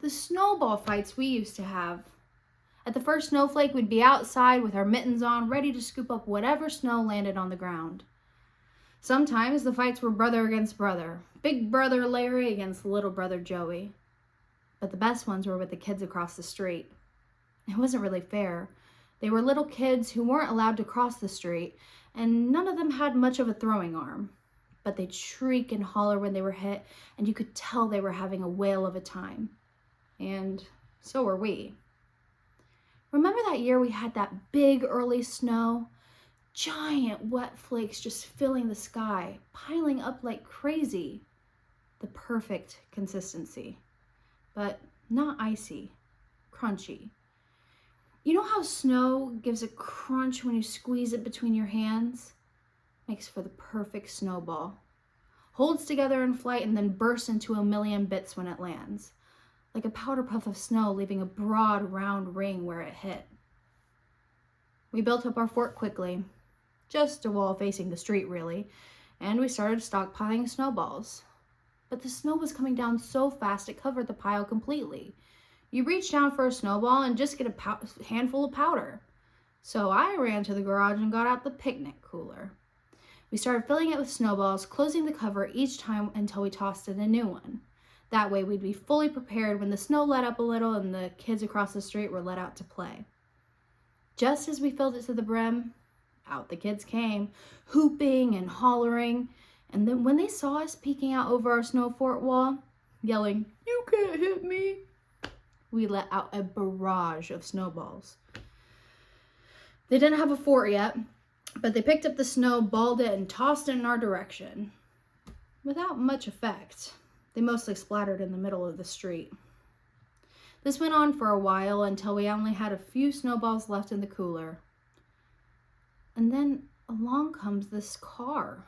The snowball fights we used to have. At the first snowflake, we'd be outside with our mittens on, ready to scoop up whatever snow landed on the ground. Sometimes the fights were brother against brother, big brother Larry against little brother Joey. But the best ones were with the kids across the street. It wasn't really fair. They were little kids who weren't allowed to cross the street, and none of them had much of a throwing arm. But they'd shriek and holler when they were hit, and you could tell they were having a whale of a time. And so were we. Remember that year we had that big early snow? Giant wet flakes just filling the sky, piling up like crazy. The perfect consistency, but not icy, crunchy. You know how snow gives a crunch when you squeeze it between your hands? Makes for the perfect snowball. Holds together in flight and then bursts into a million bits when it lands. Like a powder puff of snow leaving a broad, round ring where it hit. We built up our fort quickly. Just a wall facing the street, really. And we started stockpiling snowballs. But the snow was coming down so fast it covered the pile completely. You reach down for a snowball and just get a handful of powder. So I ran to the garage and got out the picnic cooler. We started filling it with snowballs, closing the cover each time until we tossed in a new one. That way we'd be fully prepared when the snow let up a little and the kids across the street were let out to play. Just as we filled it to the brim, out the kids came, hooping and hollering, and then when they saw us peeking out over our snow fort wall, yelling, "You can't hit me," we let out a barrage of snowballs. They didn't have a fort yet, but they picked up the snow, balled it, and tossed it in our direction. Without much effect. They mostly splattered in the middle of the street. This went on for a while until we only had a few snowballs left in the cooler. And then along comes this car.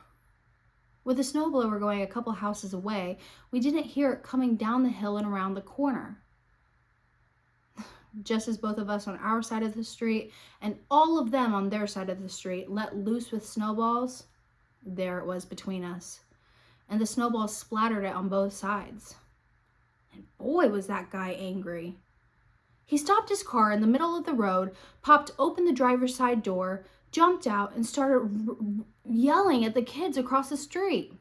With the snowblower going a couple houses away, we didn't hear it coming down the hill and around the corner. Just as both of us on our side of the street and all of them on their side of the street let loose with snowballs, there it was between us. And the snowballs splattered it on both sides. And boy, was that guy angry. He stopped his car in the middle of the road, popped open the driver's side door, jumped out, and started yelling at the kids across the street.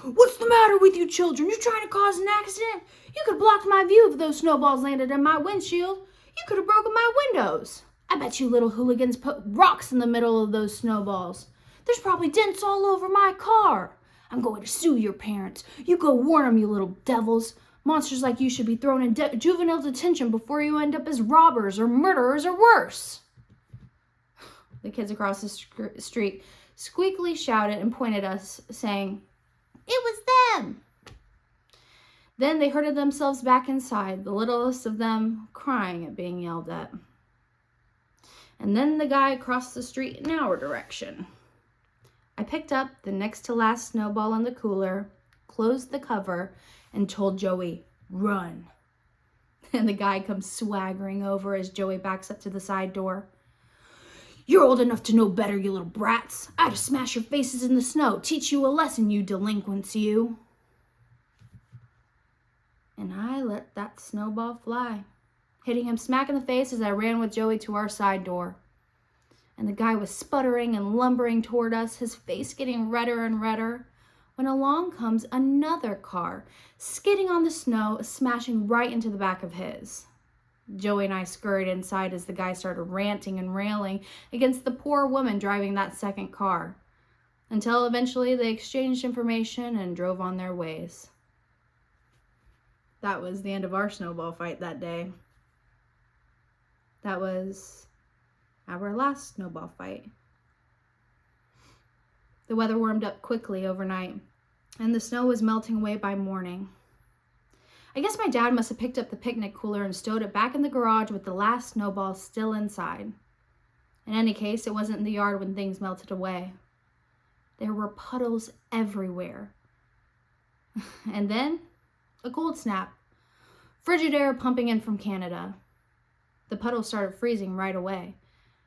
"What's the matter with you children? You trying to cause an accident? You could have blocked my view if those snowballs landed in my windshield. You could have broken my windows. I bet you little hooligans put rocks in the middle of those snowballs. There's probably dents all over my car. I'm going to sue your parents. You go warn them, you little devils. Monsters like you should be thrown in juvenile detention before you end up as robbers or murderers or worse." The kids across the street squeakily shouted and pointed at us, saying, "It was them." Then they herded themselves back inside, the littlest of them crying at being yelled at. And then the guy crossed the street in our direction. I picked up the next to last snowball in the cooler, closed the cover, and told Joey, "Run." And the guy comes swaggering over as Joey backs up to the side door. "You're old enough to know better, you little brats. I'd have smashed your faces in the snow, teach you a lesson, you delinquents, you." And I let that snowball fly, hitting him smack in the face as I ran with Joey to our side door. And the guy was sputtering and lumbering toward us, his face getting redder and redder, when along comes another car, skidding on the snow, smashing right into the back of his. Joey and I scurried inside as the guy started ranting and railing against the poor woman driving that second car, until eventually they exchanged information and drove on their ways. That was the end of our snowball fight that day. That was our last snowball fight. The weather warmed up quickly overnight, and the snow was melting away by morning. I guess my dad must have picked up the picnic cooler and stowed it back in the garage with the last snowball still inside. In any case, it wasn't in the yard when things melted away. There were puddles everywhere. And then, a cold snap. Frigid air pumping in from Canada. The puddles started freezing right away.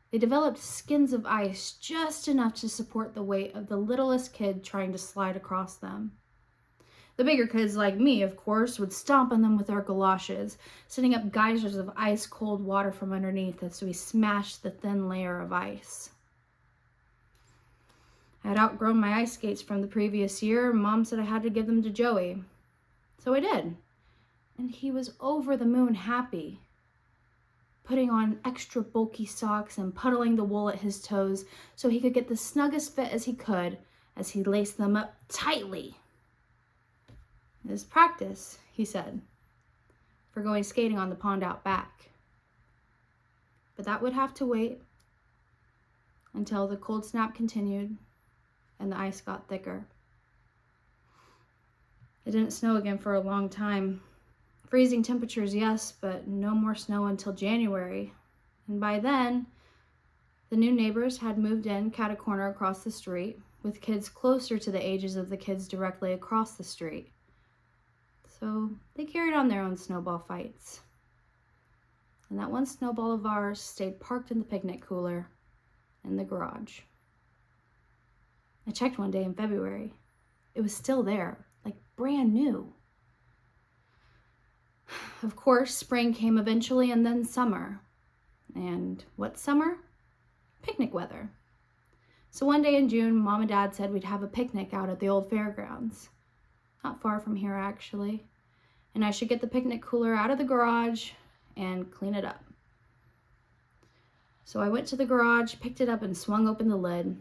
They developed skins of ice just enough to support the weight of the littlest kid trying to slide across them. The bigger kids, like me, of course, would stomp on them with our galoshes, sending up geysers of ice-cold water from underneath as we smashed the thin layer of ice. I had outgrown my ice skates from the previous year. Mom said I had to give them to Joey. So I did. And he was over the moon happy, putting on extra bulky socks and puddling the wool at his toes so he could get the snuggest fit as he could as he laced them up tightly. It is practice, he said, for going skating on the pond out back. But that would have to wait until the cold snap continued and the ice got thicker. It didn't snow again for a long time. Freezing temperatures, yes, but no more snow until January. And by then, the new neighbors had moved in cat a corner across the street, with kids closer to the ages of the kids directly across the street. So they carried on their own snowball fights. And that one snowball of ours stayed parked in the picnic cooler in the garage. I checked one day in February. It was still there, like brand new. Of course, spring came eventually, and then summer. And what summer? Picnic weather. So one day in June, Mom and Dad said we'd have a picnic out at the old fairgrounds. Not far from here, actually. And I should get the picnic cooler out of the garage and clean it up. So I went to the garage, picked it up, and swung open the lid.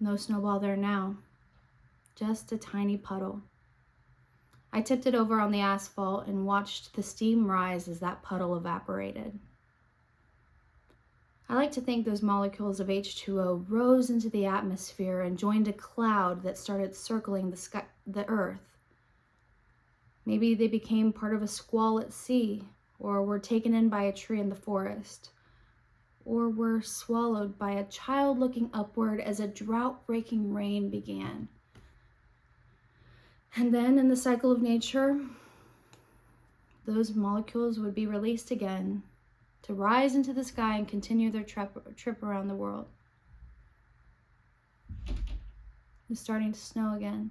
No snowball there now. Just a tiny puddle. I tipped it over on the asphalt and watched the steam rise as that puddle evaporated. I like to think those molecules of H2O rose into the atmosphere and joined a cloud that started circling the earth. Maybe they became part of a squall at sea, or were taken in by a tree in the forest, or were swallowed by a child looking upward as a drought-breaking rain began. And then in the cycle of nature, those molecules would be released again to rise into the sky and continue their trip around the world. It's starting to snow again.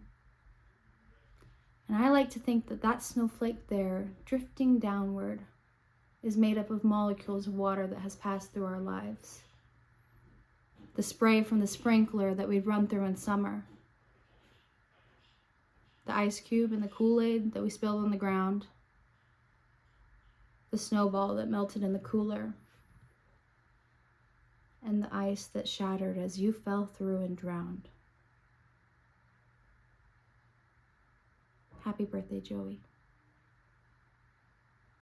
And I like to think that that snowflake there, drifting downward, is made up of molecules of water that has passed through our lives. The spray from the sprinkler that we'd run through in summer. The ice cube and the Kool-Aid that we spilled on the ground. The snowball that melted in the cooler. And the ice that shattered as you fell through and drowned. Happy birthday, Joey.